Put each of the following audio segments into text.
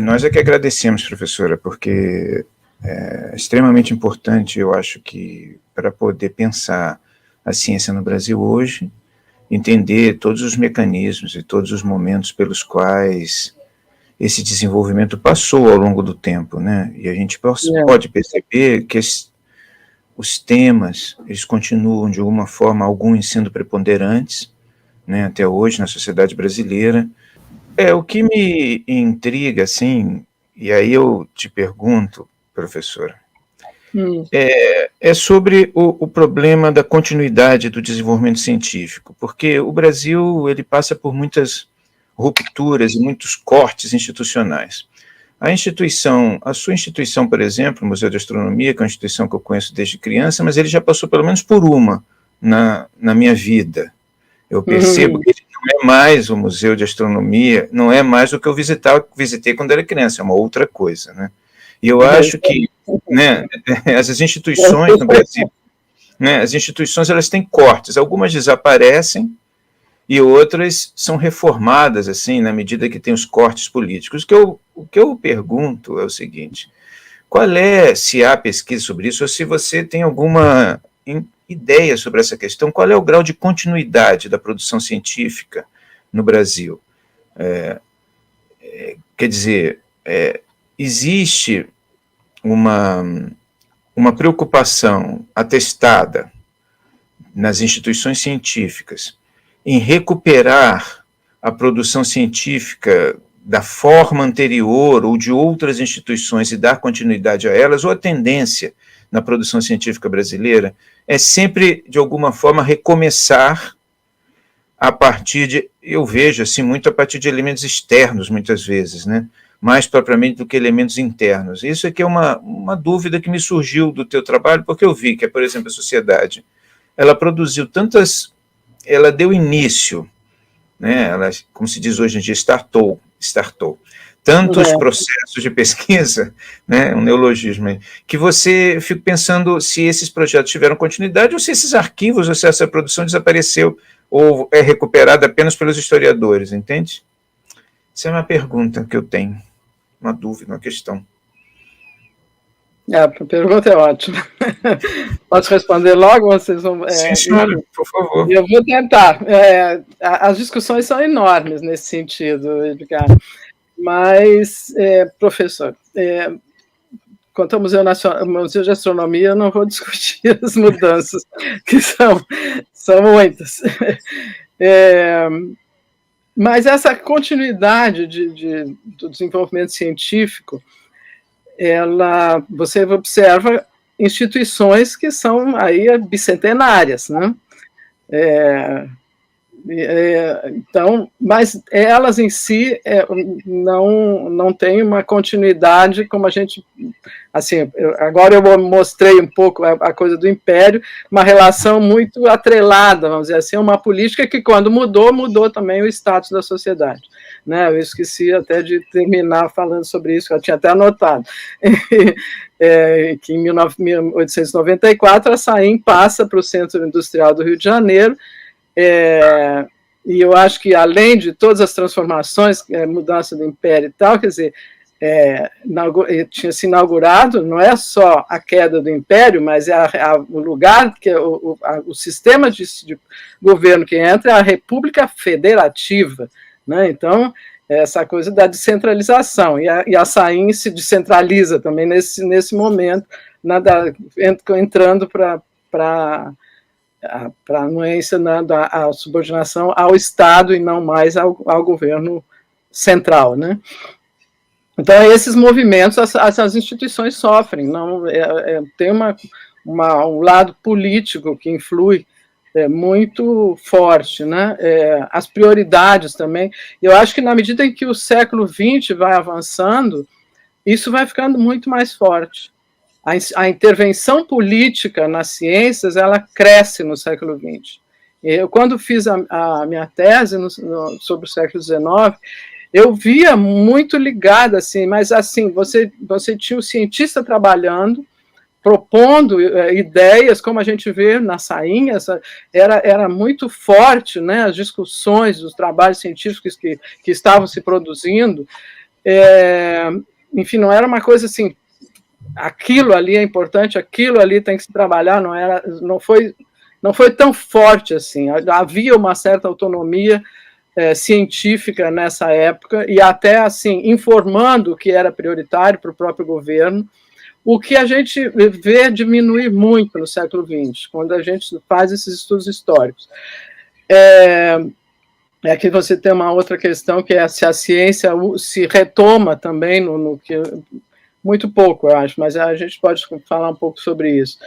Nós é que agradecemos, professora, porque é extremamente importante, eu acho que, para poder pensar a ciência no Brasil hoje, entender todos os mecanismos e todos os momentos pelos quais esse desenvolvimento passou ao longo do tempo, né? E a gente pode perceber que os temas, eles continuam, de alguma forma, alguns sendo preponderantes, né, até hoje na sociedade brasileira. O que me intriga, assim, e aí eu te pergunto, professora, é sobre o problema da continuidade do desenvolvimento científico, porque o Brasil ele passa por muitas rupturas e muitos cortes institucionais. A sua instituição, por exemplo, o Museu de Astronomia, que é uma instituição que eu conheço desde criança, mas ele já passou pelo menos por uma na minha vida. Eu percebo que ele não é mais o Museu de Astronomia, não é mais o que eu visitei quando era criança, é uma outra coisa, né? E eu acho que, né, as instituições no Brasil, né, as instituições elas têm cortes, algumas desaparecem e outras são reformadas, assim, na medida que tem os cortes políticos. O que eu pergunto é o seguinte: se há pesquisa sobre isso, ou se você tem alguma ideia sobre essa questão, qual é o grau de continuidade da produção científica no Brasil? Quer dizer, existe uma preocupação atestada nas instituições científicas em recuperar a produção científica da forma anterior ou de outras instituições e dar continuidade a elas, ou a tendência na produção científica brasileira é sempre, de alguma forma, recomeçar a partir de, eu vejo assim, muito a partir de elementos externos, muitas vezes, né? Mais propriamente do que elementos internos. Isso aqui é uma dúvida que me surgiu do teu trabalho, porque eu vi que, por exemplo, a sociedade, ela produziu ela deu início, né? Ela, como se diz hoje em dia, startou tantos processos de pesquisa, né, um neologismo aí, que você fica pensando se esses projetos tiveram continuidade ou se esses arquivos, ou se essa produção desapareceu ou é recuperada apenas pelos historiadores, entende? Essa é uma pergunta que eu tenho, uma dúvida, uma questão. A pergunta é ótima. Posso responder logo? Vocês vão, sim, senhora, por favor. Eu vou tentar. As discussões são enormes nesse sentido, Edgar. Mas, professor, quanto ao Museu de Astronomia, eu não vou discutir as mudanças, que são muitas. Mas essa continuidade do desenvolvimento científico, você observa instituições que são aí bicentenárias, né? Então, mas elas em si não têm uma continuidade como a gente, assim, agora eu mostrei um pouco a coisa do império, uma relação muito atrelada, vamos dizer assim, uma política que quando mudou também o status da sociedade, né? Eu esqueci até de terminar falando sobre isso, eu tinha até anotado, que em 1894 a SAIM passa para o Centro Industrial do Rio de Janeiro. E eu acho que, além de todas as transformações, mudança do império e tal, quer dizer, tinha se inaugurado, não é só a queda do império, mas o lugar, que o sistema de governo que entra é a República Federativa, né? Então, essa coisa da descentralização, e a SAIM se descentraliza também nesse momento, entrando para a anuência a subordinação ao Estado e não mais ao governo central, né? Então, esses movimentos, as instituições sofrem, tem um lado político que influi muito forte, né? As prioridades também. Eu acho que, na medida em que o século XX vai avançando, isso vai ficando muito mais forte. A intervenção política nas ciências, ela cresce no século XX. Eu, quando fiz a minha tese sobre o século XIX, eu via muito ligada, assim, mas assim, você tinha o cientista trabalhando, propondo ideias, como a gente vê na SAIM, era muito forte, né, as discussões, os trabalhos científicos que estavam se produzindo, enfim, não era uma coisa assim, aquilo ali é importante, aquilo ali tem que se trabalhar, não foi tão forte assim. Havia uma certa autonomia científica nessa época, e até assim, informando o que era prioritário para o próprio governo, o que a gente vê diminuir muito no século XX, quando a gente faz esses estudos históricos. Aqui você tem uma outra questão, que é se a ciência se retoma também, no que muito pouco, eu acho, mas a gente pode falar um pouco sobre isso.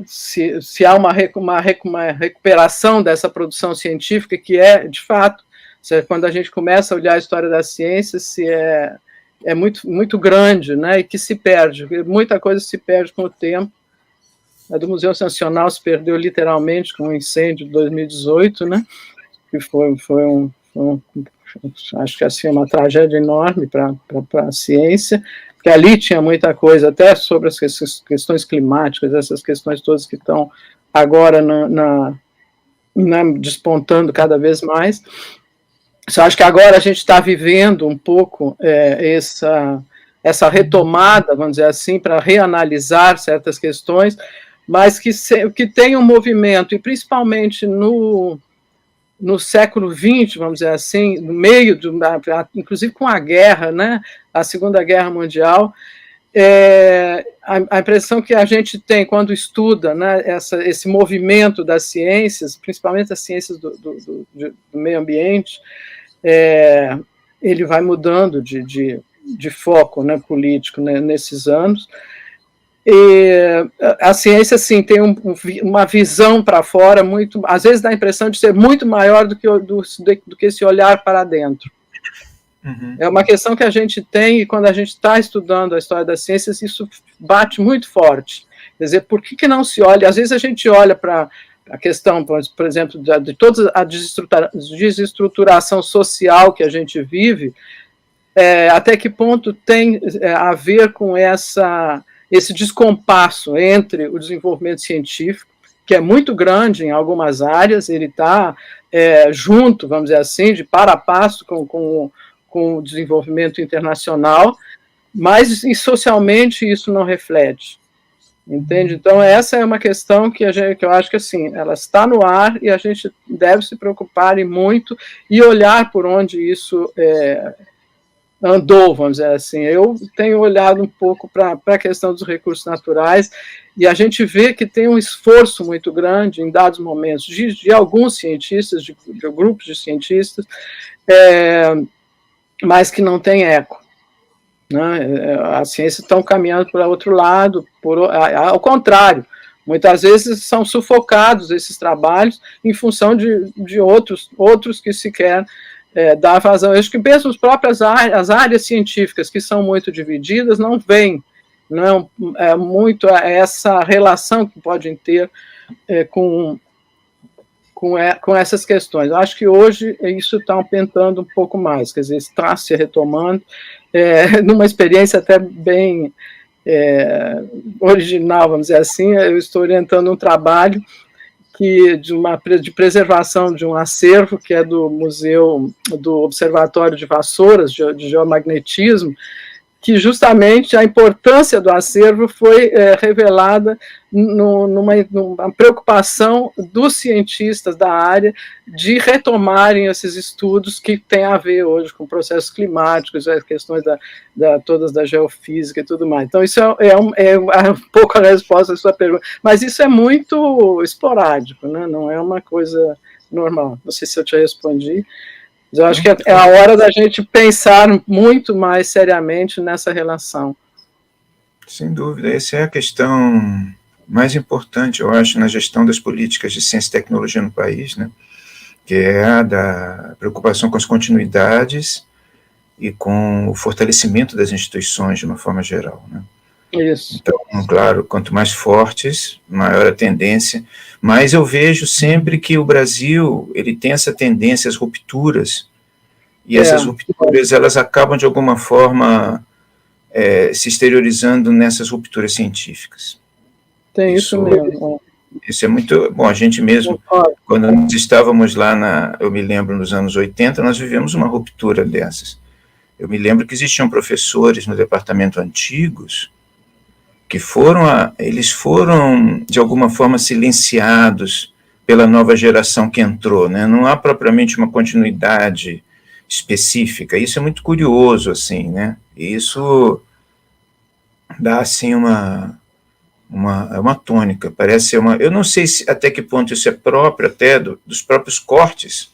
Se há uma recuperação dessa produção científica, que de fato, quando a gente começa a olhar a história da ciência, é muito, muito grande, né, e que se perde, muita coisa se perde com o tempo. A do Museu Nacional se perdeu literalmente com o incêndio de 2018, né, que foi acho que assim, uma tragédia enorme para a ciência, porque ali tinha muita coisa, até sobre as questões climáticas, essas questões todas que estão agora despontando cada vez mais. Eu acho que agora a gente está vivendo um pouco essa retomada, vamos dizer assim, para reanalisar certas questões, mas que tem um movimento, e principalmente no século XX, vamos dizer assim, no meio, inclusive com a guerra, né, a Segunda Guerra Mundial, a impressão que a gente tem quando estuda, né, esse movimento das ciências, principalmente as ciências do meio ambiente, ele vai mudando de foco, né, político, né, nesses anos. E a ciência, assim, tem uma visão para fora, muito, às vezes dá a impressão de ser muito maior do que esse olhar para dentro. Uhum. É uma questão que a gente tem, e quando a gente está estudando a história das ciências, isso bate muito forte. Quer dizer, por que não se olha? Às vezes a gente olha para a questão, por exemplo, de toda a desestruturação social que a gente vive, até que ponto tem a ver com esse descompasso entre o desenvolvimento científico, que é muito grande em algumas áreas, ele está junto, vamos dizer assim, de par a passo com o desenvolvimento internacional, mas socialmente isso não reflete, entende? Então essa é uma questão que eu acho que assim, ela está no ar, e a gente deve se preocupar muito e olhar por onde isso andou, vamos dizer assim. Eu tenho olhado um pouco para a questão dos recursos naturais, e a gente vê que tem um esforço muito grande em dados momentos de alguns cientistas, de grupos de cientistas, mas que não tem eco, né? As ciências estão caminhando para outro lado, ao contrário, muitas vezes são sufocados esses trabalhos em função de outros que sequer dar vazão. Eu acho que mesmo as áreas científicas, que são muito divididas, não veem muito essa relação que podem ter com essas questões. Eu acho que hoje isso está aumentando um pouco mais, quer dizer, está se retomando, numa experiência até bem original, vamos dizer assim. Eu estou orientando um trabalho de preservação de um acervo, que é do Museu do Observatório de Vassouras, de Geomagnetismo, que justamente a importância do acervo foi revelada numa preocupação dos cientistas da área de retomarem esses estudos que têm a ver hoje com processos climáticos, as questões todas da geofísica e tudo mais. Então, isso é um pouco a resposta à sua pergunta, mas isso é muito esporádico, né? Não é uma coisa normal. Não sei se eu te respondi. Eu acho que é a hora da gente pensar muito mais seriamente nessa relação. Sem dúvida, essa é a questão mais importante, eu acho, na gestão das políticas de ciência e tecnologia no país, né? Que é a da preocupação com as continuidades e com o fortalecimento das instituições de uma forma geral, né? Isso. Então, claro, quanto mais fortes, maior a tendência, mas eu vejo sempre que o Brasil, ele tem essa tendência às rupturas, e essas rupturas, elas acabam de alguma forma se exteriorizando nessas rupturas científicas. Tem isso mesmo. Isso é muito bom. A gente mesmo, quando nós estávamos lá eu me lembro, nos anos 80, nós vivemos uma ruptura dessas. Eu me lembro que existiam professores no departamento antigos que eles foram, de alguma forma, silenciados pela nova geração que entrou, né? Não há propriamente uma continuidade específica. Isso é muito curioso, assim, né? E isso dá, assim, uma tônica, parece ser uma... Eu não sei até que ponto isso é próprio até dos próprios cortes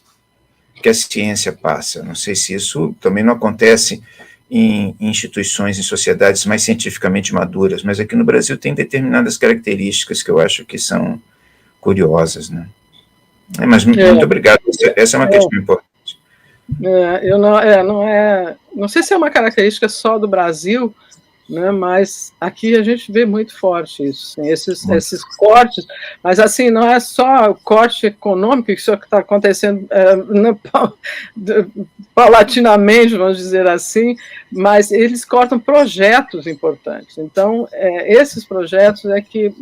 que a ciência passa. Não sei se isso também não acontece em instituições, em sociedades mais cientificamente maduras, mas aqui no Brasil tem determinadas características que eu acho que são curiosas, né? Mas muito obrigado, essa é uma questão importante. Não sei se é uma característica só do Brasil, né, mas aqui a gente vê muito forte isso, assim, esses cortes, mas assim, não é só o corte econômico, isso que está acontecendo paulatinamente, vamos dizer assim, mas eles cortam projetos importantes. Então, esses projetos é que,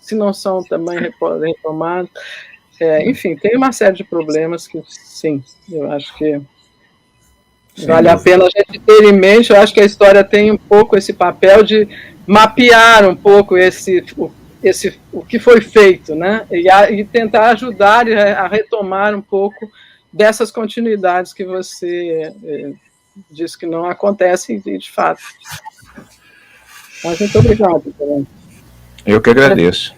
se não são também retomados, enfim, tem uma série de problemas que, sim, eu acho que vale a pena a gente ter em mente. Eu acho que a história tem um pouco esse papel de mapear um pouco o que foi feito, né? E tentar ajudar a retomar um pouco dessas continuidades que você disse que não acontecem, de fato. Mas muito obrigado. Eu que agradeço.